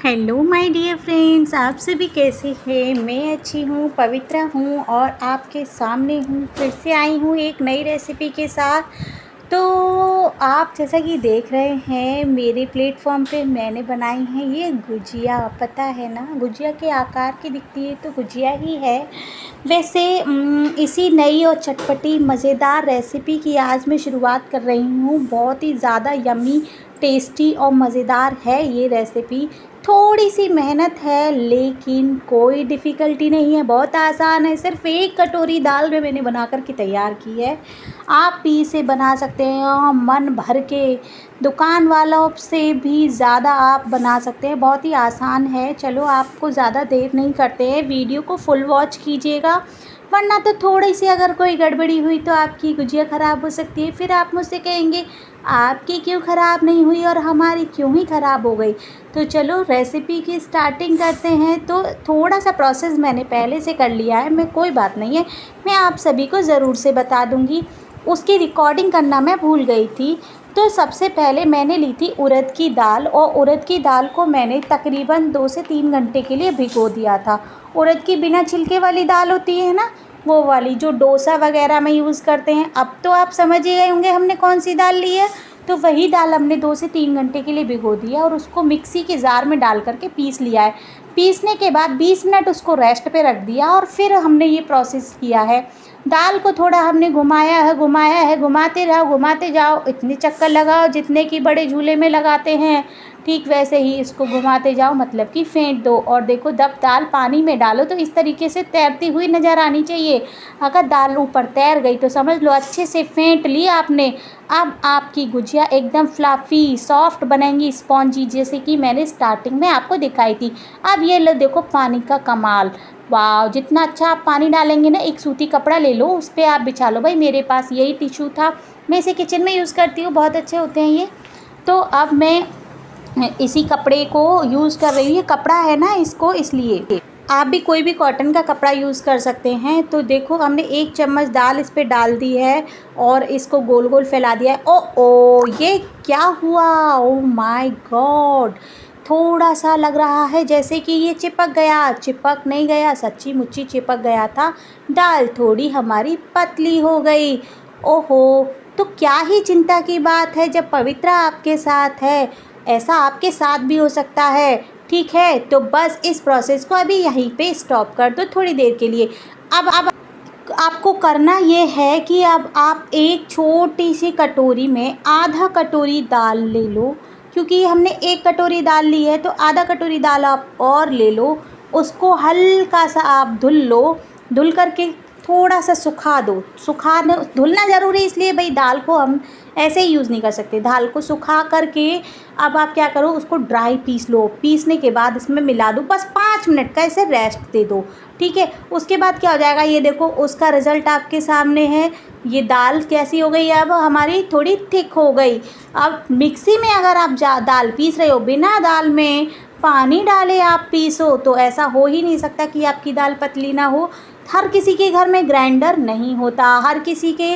Hello my dear friends, आप सभी कैसे हैं। मैं अच्छी हूँ, पवित्रा हूँ और आपके सामने हूँ। फिर से आई हूँ एक नई रेसिपी के साथ। तो आप जैसा कि देख रहे हैं मेरे प्लेटफॉर्म पे मैंने बनाई है ये गुजिया। पता है ना, गुजिया के आकार की दिखती है तो गुजिया ही है। वैसे इसी नई और चटपटी मज़ेदार रेसिपी की आज मैं शुरुआत कर रही हूँ। बहुत ही ज़्यादा यम्मी, टेस्टी और मज़ेदार है ये रेसिपी। थोड़ी सी मेहनत है लेकिन कोई डिफ़िकल्टी नहीं है, बहुत आसान है। सिर्फ़ एक कटोरी दाल में मैंने बना कर के तैयार की है। आप भी इसे बना सकते हैं मन भर के। दुकान वालों से भी ज़्यादा आप बना सकते हैं, बहुत ही आसान है। चलो आपको ज़्यादा देर नहीं करते हैं, वीडियो को फुल वॉच कीजिएगा, वरना तो थोड़ी सी अगर कोई गड़बड़ी हुई तो आपकी गुजिया ख़राब हो सकती है। फिर आप मुझसे कहेंगे आपकी क्यों ख़राब नहीं हुई और हमारी क्यों ही ख़राब हो गई। तो चलो रेसिपी की स्टार्टिंग करते हैं। तो थोड़ा सा प्रोसेस मैंने पहले से कर लिया है, मैं कोई बात नहीं है, मैं आप सभी को ज़रूर से बता दूंगी। उसकी रिकॉर्डिंग करना मैं भूल गई थी। तो सबसे पहले मैंने ली थी उड़द की दाल, और उड़द की दाल को मैंने तकरीबन 2 से 3 घंटे के लिए भिगो दिया था। उड़द की बिना छिलके वाली दाल होती है ना, वो वाली जो डोसा वगैरह में यूज़ करते हैं। अब तो आप समझ ही गए होंगे हमने कौन सी दाल ली है। तो वही दाल हमने 2 से 3 घंटे के लिए भिगो दिया और उसको मिक्सी के जार में डाल करके पीस लिया है। पीसने के बाद 20 मिनट उसको रेस्ट पे रख दिया और फिर हमने ये प्रोसेस किया है। दाल को थोड़ा हमने घुमाया है, घुमाते जाओ, इतने चक्कर लगाओ जितने कि बड़े झूले में लगाते हैं, ठीक वैसे ही इसको घुमाते जाओ, मतलब कि फेंट दो। और देखो जब दाल पानी में डालो तो इस तरीके से तैरती हुई नज़र आनी चाहिए। अगर दाल ऊपर तैर गई तो समझ लो अच्छे से फेंट ली आपने। अब आपकी गुजिया एकदम फ्लफ़ी सॉफ्ट बनेंगी, स्पॉन्जी, जैसे कि मैंने स्टार्टिंग में आपको दिखाई थी। अब ये लो देखो पानी का कमाल, वाह! जितना अच्छा आप पानी डालेंगे ना, एक सूती कपड़ा ले लो, उस पे आप बिछा लो। भाई मेरे पास यही टिश्यू था, मैं इसे किचन में यूज़ करती हूँ, बहुत अच्छे होते हैं ये। तो अब मैं इसी कपड़े को यूज़ कर रही हूँ, ये कपड़ा है ना इसको, इसलिए आप भी कोई भी कॉटन का कपड़ा यूज़ कर सकते हैं। तो देखो हमने 1 चम्मच दाल इस पे डाल दी है और इसको गोल गोल फैला दिया है। ओ ये क्या हुआ, ओ माय गॉड! थोड़ा सा लग रहा है जैसे कि ये चिपक गया। चिपक नहीं गया, सच्ची मुच्ची चिपक गया था। दाल थोड़ी हमारी पतली हो गई। ओहो! तो क्या ही चिंता की बात है जब पवित्रा आपके साथ है। ऐसा आपके साथ भी हो सकता है, ठीक है। तो बस इस प्रोसेस को अभी यहीं पे स्टॉप कर दो थोड़ी देर के लिए। अब आपको करना ये है कि अब आप एक छोटी सी कटोरी में आधा कटोरी दाल ले लो, क्योंकि हमने 1 कटोरी दाल ली है तो आधा कटोरी दाल आप और ले लो। उसको हल्का सा आप धुल लो, धुल करके थोड़ा सा सुखा दो। धुलना ज़रूरी है, इसलिए भाई दाल को हम ऐसे ही यूज़ नहीं कर सकते। दाल को सुखा करके अब आप क्या करो, उसको ड्राई पीस लो। पीसने के बाद इसमें मिला दो, बस 5 मिनट का इसे रेस्ट दे दो, ठीक है। उसके बाद क्या हो जाएगा, ये देखो उसका रिज़ल्ट आपके सामने है। ये दाल कैसी हो गई है, अब हमारी थोड़ी थिक हो गई। अब मिक्सी में अगर आप दाल पीस रहे हो, बिना दाल में पानी डाले आप पीसो, तो ऐसा हो ही नहीं सकता कि आपकी दाल पतली ना हो। हर किसी के घर में ग्राइंडर नहीं होता, हर किसी के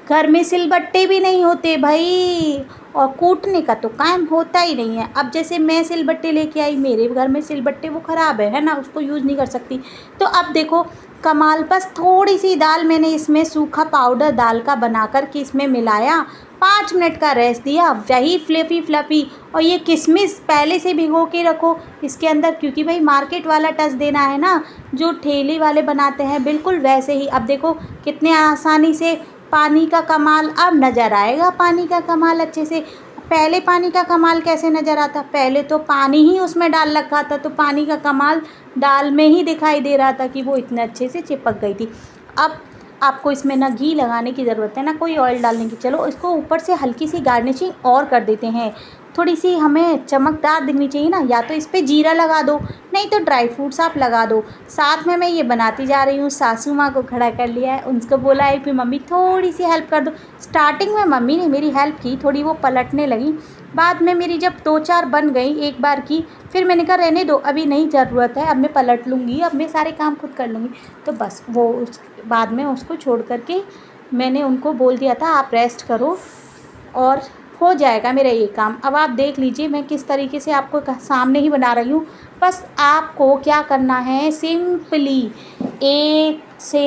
घर में सिलबट्टे भी नहीं होते भाई, और कूटने का तो काम होता ही नहीं है। अब जैसे मैं सिलबट्टे लेके आई, मेरे घर में सिलबट्टे वो ख़राब है ना, उसको यूज़ नहीं कर सकती। तो अब देखो कमाल, बस थोड़ी सी दाल मैंने इसमें सूखा पाउडर दाल का बना कर के इसमें मिलाया, 5 मिनट का रेस्ट दिया, वही फ्लफ़ी। और ये किशमिश पहले से भिगो के रखो इसके अंदर, क्योंकि भाई मार्केट वाला टच देना है ना, जो ठेले वाले बनाते हैं बिल्कुल वैसे ही। अब देखो कितने आसानी से पानी का कमाल अब नज़र आएगा, पानी का कमाल अच्छे से। पहले पानी का कमाल कैसे नज़र आता, पहले तो पानी ही उसमें डाल रखा था, तो पानी का कमाल दाल में ही दिखाई दे रहा था कि वो इतने अच्छे से चिपक गई थी। अब आपको इसमें ना घी लगाने की ज़रूरत है ना कोई ऑयल डालने की। चलो इसको ऊपर से हल्की सी गार्निशिंग और कर देते हैं, थोड़ी सी हमें चमकदार दिखनी चाहिए ना। या तो इस पर जीरा लगा दो, नहीं तो ड्राई फ्रूट्स आप लगा दो। साथ में मैं ये बनाती जा रही हूँ, सासू माँ को खड़ा कर लिया है, उनको बोला है कि मम्मी थोड़ी सी हेल्प कर दो। स्टार्टिंग में मम्मी ने मेरी हेल्प की, थोड़ी वो पलटने लगी। बाद में मेरी जब 2-4 बन गई एक बार की, फिर मैंने कहा रहने दो, अभी नहीं ज़रूरत है, अब मैं पलट लूँगी, अब मैं सारे काम खुद कर लूँगी। तो बस वो बाद में उसको छोड़ कर के मैंने उनको बोल दिया था आप रेस्ट करो और हो जाएगा मेरा ये काम। अब आप देख लीजिए मैं किस तरीके से आपको सामने ही बना रही हूँ। बस आपको क्या करना है, सिंपली एक से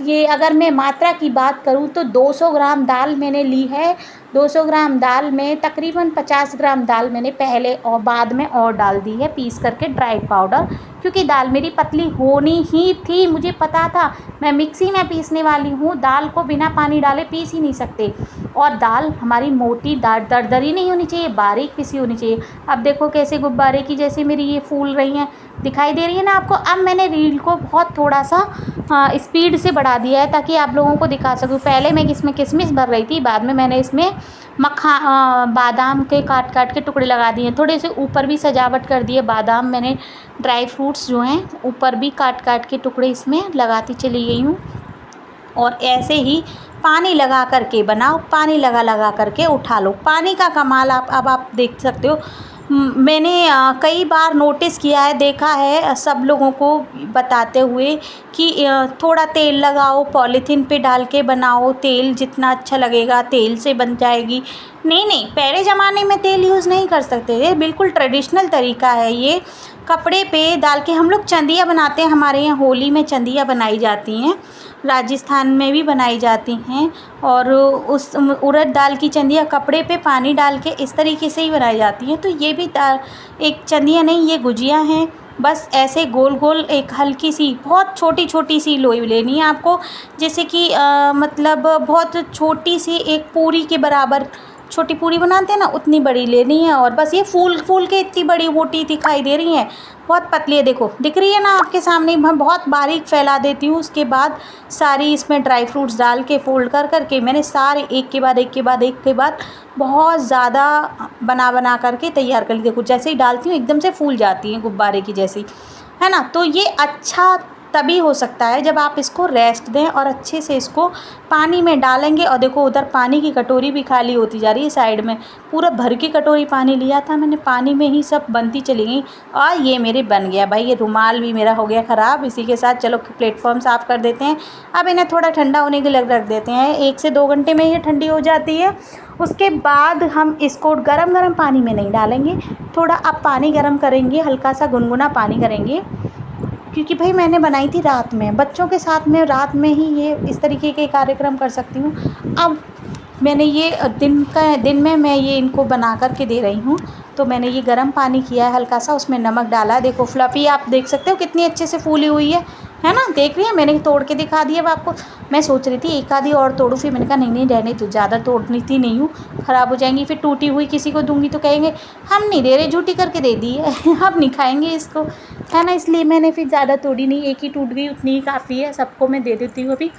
ये अगर मैं मात्रा की बात करूँ तो 200 ग्राम दाल मैंने ली है। 200 ग्राम दाल में तकरीबन 50 ग्राम दाल मैंने पहले और बाद में और डाल दी है पीस करके ड्राई पाउडर, क्योंकि दाल मेरी पतली होनी ही थी। मुझे पता था मैं मिक्सी में पीसने वाली हूँ, दाल को बिना पानी डाले पीस ही नहीं सकते। और दाल हमारी मोटी दरदरी नहीं होनी चाहिए, बारीक पिसी होनी चाहिए। अब देखो कैसे गुब्बारे की जैसे मेरी ये फूल रही हैं, दिखाई दे रही है ना आपको। अब मैंने रील को बहुत थोड़ा सा स्पीड से बढ़ा दिया है ताकि आप लोगों को दिखा सकूँ। पहले मैं इसमें किशमिश भर रही थी, बाद में मैंने इसमें बादाम के काट काट के टुकड़े लगा दिए, थोड़े से ऊपर भी सजावट कर दिए। बादाम मैंने ड्राई फ्रूट्स जो हैं ऊपर भी काट काट के टुकड़े इसमें लगाती चली गई हूँ। और ऐसे ही पानी लगा करके बनाओ, पानी लगा लगा करके उठा लो। पानी का कमाल आप देख सकते हो। मैंने कई बार नोटिस किया है, देखा है सब लोगों को बताते हुए कि थोड़ा तेल लगाओ, पॉलीथीन पे डाल के बनाओ, तेल जितना अच्छा लगेगा तेल से बन जाएगी। नहीं नहीं, पहले ज़माने में तेल यूज़ नहीं कर सकते थे, बिल्कुल ट्रेडिशनल तरीका है ये। कपड़े पे डाल के हम लोग चंदिया बनाते हैं, हमारे यहाँ होली में चंदिया बनाई जाती हैं, राजस्थान में भी बनाई जाती हैं। और उस उड़द दाल की चंदिया कपड़े पे पानी डाल के इस तरीके से ही बनाई जाती हैं। तो ये भी दाल एक चंदिया नहीं, ये गुजिया हैं। बस ऐसे गोल गोल एक हल्की सी बहुत छोटी छोटी सी लोई लेनी है आपको, जैसे कि मतलब बहुत छोटी सी एक पूरी के बराबर छोटी पूरी बनाते हैं ना, उतनी बड़ी लेनी है। और बस ये फूल फूल के इतनी बड़ी मोटी दिखाई दे रही हैं, बहुत पतली है। देखो दिख रही है ना आपके सामने, मैं बहुत बारीक फैला देती हूँ। उसके बाद सारी इसमें ड्राई फ्रूट्स डाल के फोल्ड कर करके मैंने सारे एक के बाद एक के बाद एक के बाद बहुत ज़्यादा बना बना करके तैयार कर ली। देखो जैसे ही डालती हूँ एकदम से फूल जाती हैं गुब्बारे की जैसी, है ना। तो ये अच्छा तभी हो सकता है जब आप इसको रेस्ट दें और अच्छे से इसको पानी में डालेंगे। और देखो उधर पानी की कटोरी भी खाली होती जा रही है साइड में, पूरा भर की कटोरी पानी लिया था मैंने, पानी में ही सब बनती चली गई। और ये मेरे बन गया भाई, ये रुमाल भी मेरा हो गया ख़राब। इसी के साथ चलो प्लेटफॉर्म साफ़ कर देते हैं। अब इन्हें थोड़ा ठंडा होने के लिए रख देते हैं, 1 से 2 घंटे में ये ठंडी हो जाती है। उसके बाद हम इसको गरम गरम पानी में नहीं डालेंगे, थोड़ा अब पानी गरम करेंगे, हल्का सा गुनगुना पानी करेंगे, क्योंकि भाई मैंने बनाई थी रात में, बच्चों के साथ में रात में ही ये इस तरीके के कार्यक्रम कर सकती हूँ। अब मैंने ये दिन में मैं ये इनको बना कर के दे रही हूँ। तो मैंने ये गर्म पानी किया है हल्का सा, उसमें नमक डाला है। देखो फ्लफ़ी आप देख सकते हो कितनी अच्छे से फूली हुई है ना, देख रही है। मैंने तोड़ के दिखा दिया अब आपको। मैं सोच रही थी एक आधी और तोड़ूँ, फिर मैंने कहा नहीं नहीं रहने तो, ज़्यादा तोड़नी थी नहीं हूँ, ख़राब हो जाएंगी, फिर टूटी हुई किसी को दूंगी तो कहेंगे हम नहीं दे रहे, झूठी करके दे दी है हम नहीं खाएंगे इसको, है ना। इसलिए मैंने फिर ज़्यादा तोड़ी नहीं, एक ही टूट गई उतनी ही काफ़ी है, सबको मैं दे देती हूँ अभी।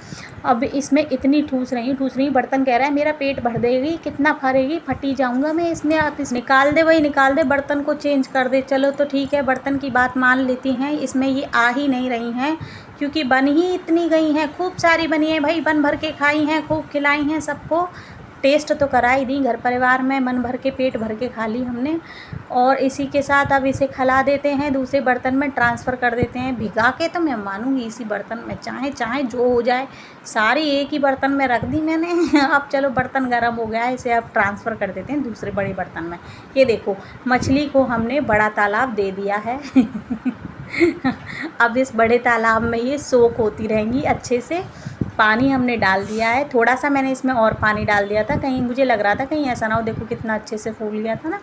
अब इसमें इतनी ठूस रही बर्तन कह रहा है मेरा पेट भर देगी, कितना भरेगी, फटी जाऊँगा मैं इसमें। आप इस निकाल दे, वही निकाल दे, बर्तन को चेंज कर दे। चलो तो ठीक है, बर्तन की बात मान लेती हैं, इसमें ये आ ही नहीं रही हैं क्योंकि बन ही इतनी गई हैं, खूब सारी बनी हैं भाई, बन भर के खाई हैं, खूब खिलाई हैं सबको, टेस्ट तो करा ही दी घर परिवार में, मन भर के पेट भर के खा ली हमने। और इसी के साथ अब इसे खिला देते हैं, दूसरे बर्तन में ट्रांसफ़र कर देते हैं। भिगा के तो मैं मानूंगी इसी बर्तन में, चाहे जो हो जाए, सारी एक ही बर्तन में रख दी मैंने अब चलो बर्तन गर्म हो गया है, इसे अब ट्रांसफ़र कर देते हैं दूसरे बड़े बर्तन में। ये देखो मछली को हमने बड़ा तालाब दे दिया है अब इस बड़े तालाब में ये सोख होती रहेंगी अच्छे से। पानी हमने डाल दिया है, थोड़ा सा मैंने इसमें और पानी डाल दिया था, कहीं मुझे लग रहा था कहीं ऐसा ना हो, देखो कितना अच्छे से फूल गया था ना,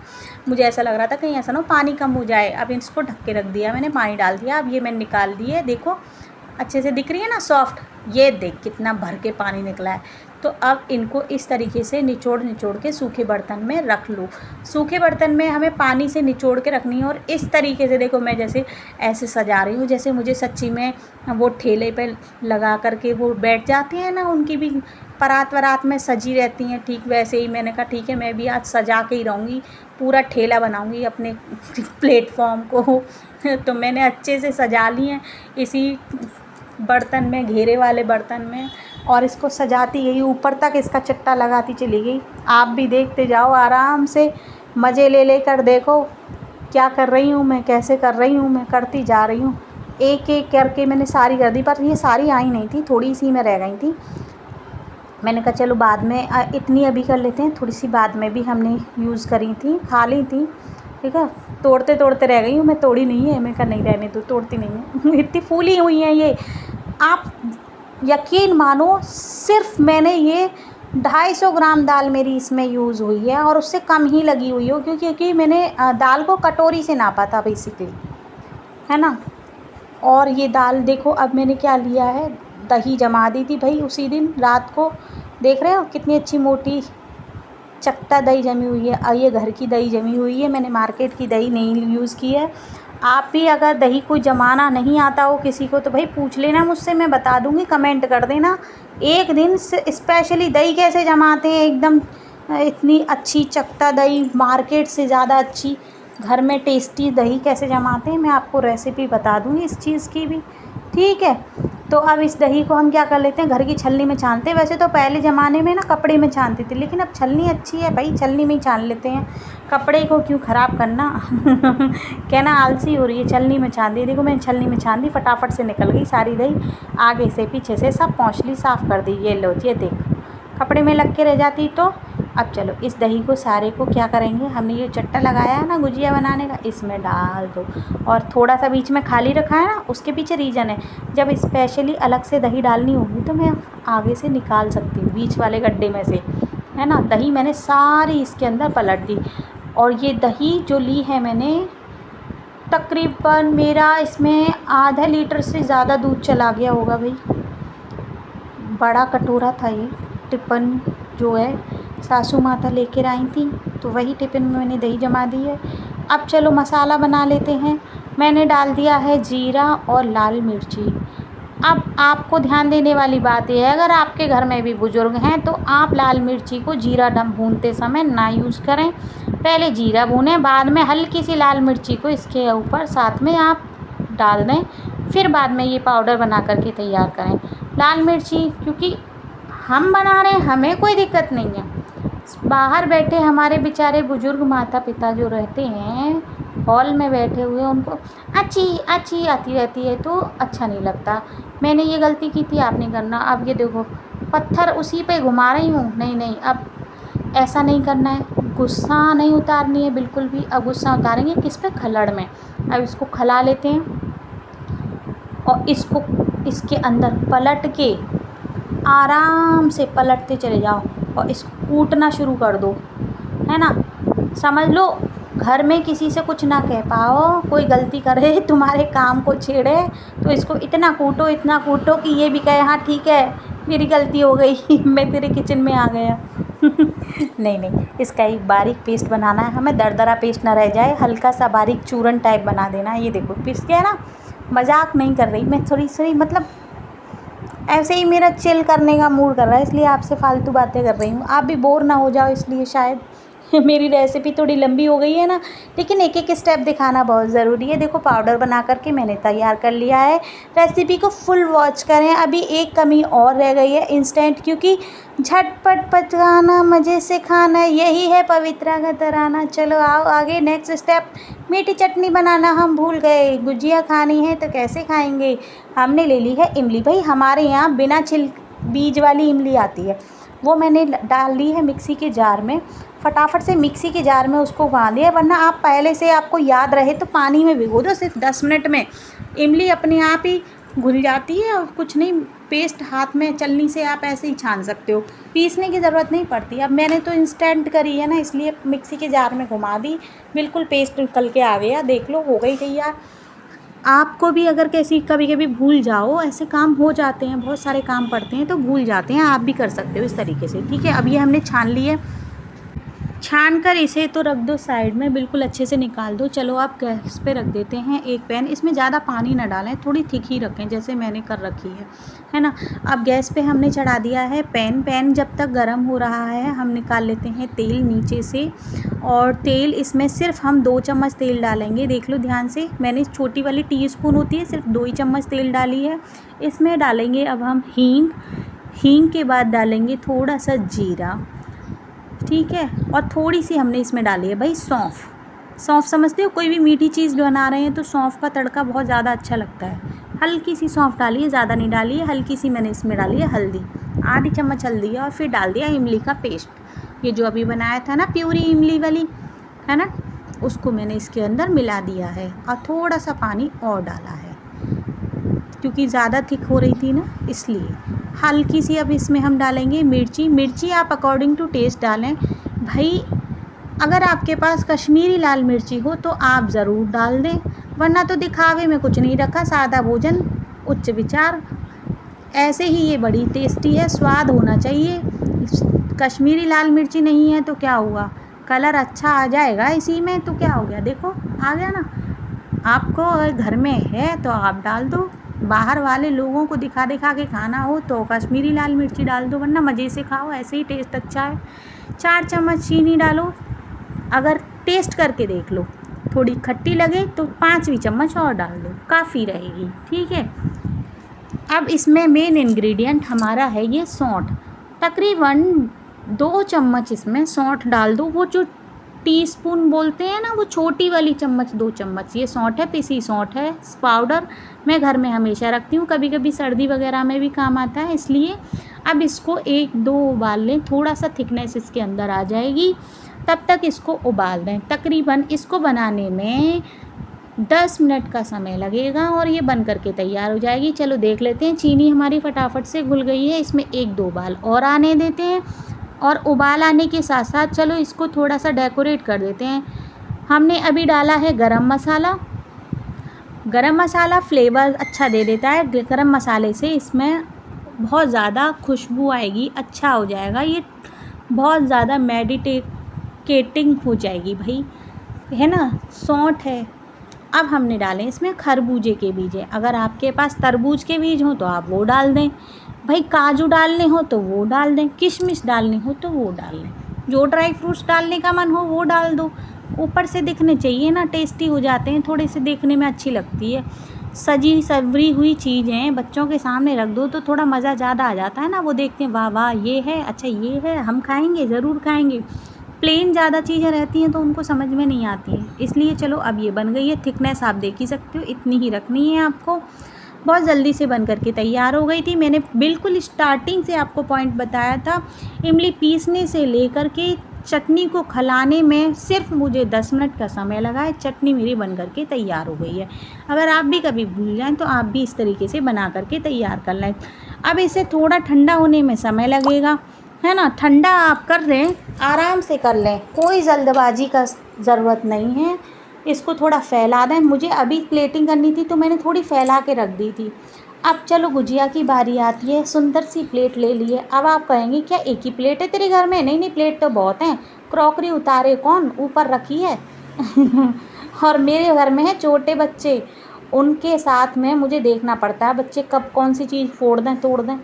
मुझे ऐसा लग रहा था कहीं ऐसा ना हो पानी कम हो जाए। अब इसको ढक के रख दिया मैंने, पानी डाल दिया। अब ये मैंने निकाल दी है, देखो अच्छे से दिख रही है ना सॉफ्ट, ये देख कितना भर के पानी निकला है। तो अब इनको इस तरीके से निचोड़ के सूखे बर्तन में रख लो। सूखे बर्तन में हमें पानी से निचोड़ के रखनी है। और इस तरीके से देखो मैं जैसे ऐसे सजा रही हूँ, जैसे मुझे सच्ची में वो ठेले पे लगा करके वो बैठ जाते हैं ना, उनकी भी परात वरात में सजी रहती हैं, ठीक वैसे ही मैंने कहा ठीक है मैं भी आज सजा के ही रहूँगी, पूरा ठेला बनाऊँगी अपने प्लेटफॉर्म को तो मैंने अच्छे से सजा ली हैं इसी बर्तन में, घेरे वाले बर्तन में, और इसको सजाती गई, ऊपर तक इसका चट्टा लगाती चली गई। आप भी देखते जाओ आराम से, मज़े ले लेकर देखो क्या कर रही हूँ मैं, कैसे कर रही हूँ मैं, करती जा रही हूँ एक एक करके। मैंने सारी कर दी, पर ये सारी आई नहीं थी, थोड़ी सी में रह गई थी। मैंने कहा चलो बाद में इतनी अभी कर लेते हैं, थोड़ी सी बाद में भी हमने यूज़ करी थी, खा ली थी। ठीक है, तोड़ते तोड़ते रह गई हूँ मैं, तोड़ी नहीं है। मैं कहा नहीं रहने दो, तोड़ती नहीं हूँ। इतनी फूली हुई हैं ये, आप यकीन मानो। सिर्फ मैंने ये 250 ग्राम दाल मेरी इसमें यूज़ हुई है, और उससे कम ही लगी हुई हो, क्योंकि मैंने दाल को कटोरी से नापा था बेसिकली, है ना। और ये दाल देखो, अब मैंने क्या लिया है, दही जमा दी थी भाई उसी दिन रात को। देख रहे हो कितनी अच्छी मोटी चकता दही जमी हुई है, और ये घर की दही जमी हुई है, मैंने मार्केट की दही नहीं यूज़ की है। आप भी अगर दही को जमाना नहीं आता हो किसी को, तो भाई पूछ लेना मुझसे, मैं बता दूँगी, कमेंट कर देना। एक दिन स्पेशली दही कैसे जमाते हैं, एकदम इतनी अच्छी चकता दही, मार्केट से ज़्यादा अच्छी घर में टेस्टी दही कैसे जमाते हैं, मैं आपको रेसिपी बता दूँगी इस चीज़ की भी। ठीक है, तो अब इस दही को हम क्या कर लेते हैं, घर की छलनी में छानते हैं। वैसे तो पहले ज़माने में ना कपड़े में छानते थे, लेकिन अब छलनी अच्छी है भाई, छलनी में ही छान लेते हैं, कपड़े को क्यों ख़राब करना। कहना आलसी हो रही है, छलनी में छान दी। देखो मैंने छलनी में छान दी, फटाफट से निकल गई सारी दही, आगे से पीछे से सब पोंछली साफ़ कर दी। ये लो, ये देख, कपड़े में लग के रह जाती तो। अब चलो इस दही को सारे को क्या करेंगे, हमने ये चट्टा लगाया है ना गुजिया बनाने का, इसमें डाल दो। और थोड़ा सा बीच में खाली रखा है ना, उसके पीछे रीज़न है, जब स्पेशली अलग से दही डालनी होगी तो मैं आगे से निकाल सकती हूँ बीच वाले गड्ढे में से, है ना। दही मैंने सारी इसके अंदर पलट दी। और ये दही जो ली है मैंने, तकरीबन मेरा इसमें आधा लीटर से ज़्यादा दूध चला गया होगा भाई। बड़ा कटोरा था ये, टिफ़िन जो है सासू माता लेकर आई थी, तो वही टिफ़िन में मैंने दही जमा दी है। अब चलो मसाला बना लेते हैं। मैंने डाल दिया है जीरा और लाल मिर्ची। अब आपको ध्यान देने वाली बात यह है, अगर आपके घर में भी बुज़ुर्ग हैं तो आप लाल मिर्ची को जीरा डम भूनते समय ना यूज़ करें। पहले जीरा भूनें, बाद में हल्की सी लाल मिर्ची को इसके ऊपर साथ में आप डाल दें, फिर बाद में ये पाउडर बना करके तैयार करें। लाल मिर्ची क्योंकि हम बना रहे हैं, हमें कोई दिक्कत नहीं है। बाहर बैठे हमारे बेचारे बुज़ुर्ग माता पिता जो रहते हैं हॉल में बैठे हुए, उनको अच्छी अच्छी आती रहती है तो अच्छा नहीं लगता। मैंने ये गलती की थी, आप नहीं करना। अब ये देखो, पत्थर उसी पे घुमा रही हूँ। नहीं नहीं, अब ऐसा नहीं करना है, गुस्सा नहीं उतारनी है बिल्कुल भी। अब गुस्सा उतारेंगे किस पे, खल्लड़ में। अब इसको खला लेते हैं, और इसको इसके अंदर पलट के आराम से पलटते चले जाओ, और इसको कूटना शुरू कर दो, है ना। समझ लो घर में किसी से कुछ ना कह पाओ, कोई गलती करे, तुम्हारे काम को छेड़े, तो इसको इतना कूटो कि ये भी कहे हाँ ठीक है मेरी गलती हो गई, मैं तेरे किचन में आ गया। नहीं नहीं, इसका एक बारीक पेस्ट बनाना है हमें, दरदरा पेस्ट ना रह जाए, हल्का सा बारीक चूरन टाइप बना देना है। ये देखो पीस के, है ना, मजाक नहीं कर रही मैं, थोड़ी सी मतलब ऐसे ही मेरा चिल करने का मूड कर रहा है, इसलिए आपसे फालतू बातें कर रही हूँ, आप भी बोर ना हो जाओ इसलिए शायद। मेरी रेसिपी थोड़ी लंबी हो गई है ना, लेकिन एक एक स्टेप दिखाना बहुत ज़रूरी है। देखो पाउडर बना करके मैंने तैयार कर लिया है। रेसिपी को फुल वॉच करें। अभी एक कमी और रह गई है, इंस्टेंट, क्योंकि झटपट पकाना मज़े से खाना, यही है पवित्रा का तराना। चलो आओ आगे, नेक्स्ट स्टेप, मीठी चटनी बनाना हम भूल गए। गुजिया खानी है तो कैसे खाएंगे, हमने ले ली है इमली। भाई हमारे यहाँ बिना छिल बीज वाली इमली आती है, वो मैंने डाल ली है मिक्सी के जार में। फटाफट से मिक्सी के जार में उसको उगा दिया, वरना आप पहले से आपको याद रहे तो पानी में भिगो दो सिर्फ 10 मिनट में, इमली अपने आप ही घुल जाती है। और कुछ नहीं, पेस्ट हाथ में चलनी से आप ऐसे ही छान सकते हो, पीसने की ज़रूरत नहीं पड़ती। अब मैंने तो इंस्टेंट करी है ना, इसलिए मिक्सी के जार में घुमा दी, बिल्कुल पेस्ट निकल के आ गया। देख लो हो गई तैयार। आपको भी अगर कैसी कभी कभी भूल जाओ, ऐसे काम हो जाते हैं, बहुत सारे काम पड़ते हैं तो भूल जाते हैं, आप भी कर सकते हो इस तरीके से। ठीक है, अब ये हमने छान ली है, छान कर इसे तो रख दो साइड में, बिल्कुल अच्छे से निकाल दो। चलो आप गैस पे रख देते हैं एक पैन, इसमें ज़्यादा पानी ना डालें, थोड़ी थिक ही रखें जैसे मैंने कर रखी है ना। अब गैस पे हमने चढ़ा दिया है पैन जब तक गर्म हो रहा है हम निकाल लेते हैं तेल नीचे से। और तेल इसमें सिर्फ हम 2 चम्मच तेल डालेंगे, देख लो ध्यान से, मैंने छोटी वाली टीस्पून होती है सिर्फ 2 ही चम्मच तेल डाली है। इसमें डालेंगे अब हम हींग के बाद डालेंगे थोड़ा सा जीरा, ठीक है। और थोड़ी सी हमने इसमें डाली है भाई सौंफ समझते हो, कोई भी मीठी चीज़ बना रहे हैं तो सौंफ का तड़का बहुत ज़्यादा अच्छा लगता है। हल्की सी सौंफ डाली है, ज़्यादा नहीं डाली है, हल्की सी मैंने इसमें डाली है हल्दी, आधी चम्मच हल्दी और फिर डाल दिया इमली का पेस्ट, ये जो अभी बनाया था ना प्यूरी इमली वाली, है ना, उसको मैंने इसके अंदर मिला दिया है और थोड़ा सा पानी और डाला है क्योंकि ज़्यादा थिक हो रही थी ना, इसलिए। हल्की सी अब इसमें हम डालेंगे मिर्ची आप अकॉर्डिंग टू टेस्ट डालें भाई। अगर आपके पास कश्मीरी लाल मिर्ची हो तो आप ज़रूर डाल दें, वरना तो दिखावे में कुछ नहीं रखा, सादा भोजन उच्च विचार। ऐसे ही ये बड़ी टेस्टी है, स्वाद होना चाहिए। कश्मीरी लाल मिर्ची नहीं है तो क्या हुआ, कलर अच्छा आ जाएगा इसी में, तो क्या हो गया, देखो आ गया ना। आपको अगर घर में है तो आप डाल दो, बाहर वाले लोगों को दिखा दिखा के खाना हो तो कश्मीरी लाल मिर्ची डाल दो, वरना मज़े से खाओ, ऐसे ही टेस्ट अच्छा है। 4 चम्मच चीनी डालो, अगर टेस्ट करके देख लो थोड़ी खट्टी लगे तो 5वीं चम्मच और डाल दो, काफ़ी रहेगी, ठीक है। अब इसमें मेन इंग्रेडिएंट हमारा है ये सौंठ, तकरीबन 2 चम्मच इसमें सौंठ डाल दो। वो जो टीस्पून बोलते हैं ना, वो छोटी वाली चम्मच, 2 चम्मच ये सौंठ है, पिसी सौंठ है पाउडर। मैं घर में हमेशा रखती हूँ, कभी कभी सर्दी वगैरह में भी काम आता है, इसलिए। अब इसको 1-2 उबाल लें, थोड़ा सा थिकनेस इसके अंदर आ जाएगी, तब तक इसको उबाल दें। तकरीबन इसको बनाने में 10 मिनट का समय लगेगा और ये बन करके तैयार हो जाएगी। चलो देख लेते हैं, चीनी हमारी फटाफट से घुल गई है, इसमें 1-2 उबाल और आने देते हैं। और उबाल आने के साथ साथ चलो इसको थोड़ा सा डेकोरेट कर देते हैं। हमने अभी डाला है गरम मसाला। गरम मसाला फ्लेवर अच्छा दे देता है, गरम मसाले से इसमें बहुत ज़्यादा खुशबू आएगी, अच्छा हो जाएगा, ये बहुत ज़्यादा मेडिटेटिंग हो जाएगी भाई, है ना। सौंठ है। अब हमने डाले इसमें खरबूजे के बीज है, अगर आपके पास तरबूज के बीज हो तो आप वो डाल दें भाई, काजू डालने हो तो वो डाल दें, किशमिश डालने हो तो वो डाल लें, जो ड्राई फ्रूट्स डालने का मन हो वो डाल दो। ऊपर से दिखने चाहिए ना, टेस्टी हो जाते हैं, थोड़े से देखने में अच्छी लगती है। सजी सवरी हुई चीज़ें बच्चों के सामने रख दो तो थोड़ा मज़ा ज़्यादा आ जाता है ना, वो देखते हैं वाह वाह ये है, अच्छा ये है, हम खाएंगे, ज़रूर खाएंगे। प्लेन ज़्यादा चीज़ें रहती हैं तो उनको समझ में नहीं आती हैं, इसलिए। चलो अब ये बन गई है, थिकनेस आप देख ही सकते हो, इतनी ही रखनी है आपको। बहुत जल्दी से बन करके तैयार हो गई थी। मैंने बिल्कुल स्टार्टिंग से आपको पॉइंट बताया था, इमली पीसने से लेकर के चटनी को खलाने में सिर्फ मुझे 10 मिनट का समय लगा है, चटनी मेरी बन करके तैयार हो गई है। अगर आप भी कभी भूल जाएं तो आप भी इस तरीके से बना करके तैयार कर लें। अब इसे थोड़ा ठंडा होने में समय लगेगा, है ना। ठंडा आप कर लें, आराम से कर लें, कोई जल्दबाजी का ज़रूरत नहीं है। इसको थोड़ा फैला दें, मुझे अभी प्लेटिंग करनी थी तो मैंने थोड़ी फैला के रख दी थी। अब चलो गुजिया की बारी आती है, सुंदर सी प्लेट ले लिए। अब आप कहेंगे क्या एक ही प्लेट है तेरे घर में? नहीं नहीं, प्लेट तो बहुत हैं, क्रॉकरी उतारे कौन, ऊपर रखी है और मेरे घर में है छोटे बच्चे, उनके साथ में मुझे देखना पड़ता है बच्चे कब कौन सी चीज़ फोड़ दें तोड़ दें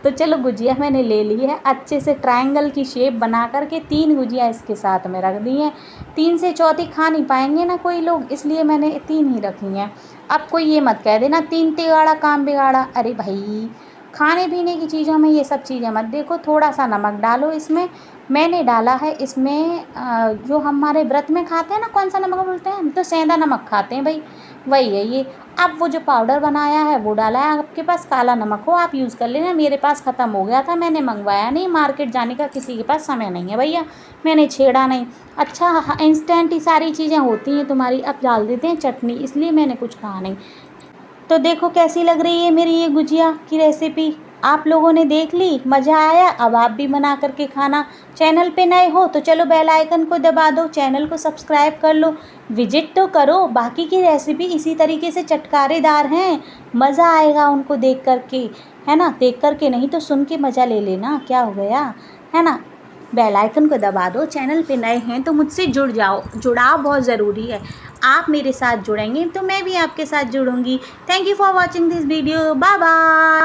तो चलो गुजिया मैंने ले ली है, अच्छे से ट्रायंगल की शेप बना करके 3 गुजिया इसके साथ में रख दी हैं। 3 से चौथी खा नहीं पाएंगे ना कोई लोग, इसलिए मैंने 3 ही रखी हैं। अब कोई ये मत कह देना 3 तिगाड़ा काम बिगाड़ा, अरे भाई खाने पीने की चीज़ों में ये सब चीज़ें मत देखो। थोड़ा सा नमक डालो इसमें, मैंने डाला है इसमें जो हमारे व्रत में खाते हैं ना, कौन सा नमक बोलते हैं, हम तो सेंधा नमक खाते हैं भाई, वही है ये। अब वो जो पाउडर बनाया है वो डाला है, आपके पास काला नमक हो आप यूज़ कर लेना, मेरे पास ख़त्म हो गया था, मैंने मंगवाया नहीं, मार्केट जाने का किसी के पास समय नहीं है भैया, मैंने छेड़ा नहीं। अच्छा इंस्टेंट ही सारी चीज़ें होती हैं तुम्हारी। अब डाल देते हैं चटनी, इसलिए मैंने कुछ कहा नहीं। तो देखो कैसी लग रही है मेरी ये गुजिया की रेसिपी, आप लोगों ने देख ली, मज़ा आया। अब आप भी बना करके खाना। चैनल पे नए हो तो चलो बेल आइकन को दबा दो, चैनल को सब्सक्राइब कर लो, विजिट तो करो। बाकी की रेसिपी इसी तरीके से चटकारेदार हैं, मज़ा आएगा उनको देख करके, है ना। देख करके नहीं तो सुन के मज़ा ले लेना, क्या हो गया, है ना। बेल आइकन को दबा दो, चैनल पे नए हैं तो मुझसे जुड़ जाओ, जुड़ाव बहुत ज़रूरी है। आप मेरे साथ जुड़ेंगे तो मैं भी आपके साथ जुड़ूंगी। Thank you for watching this video, bye bye.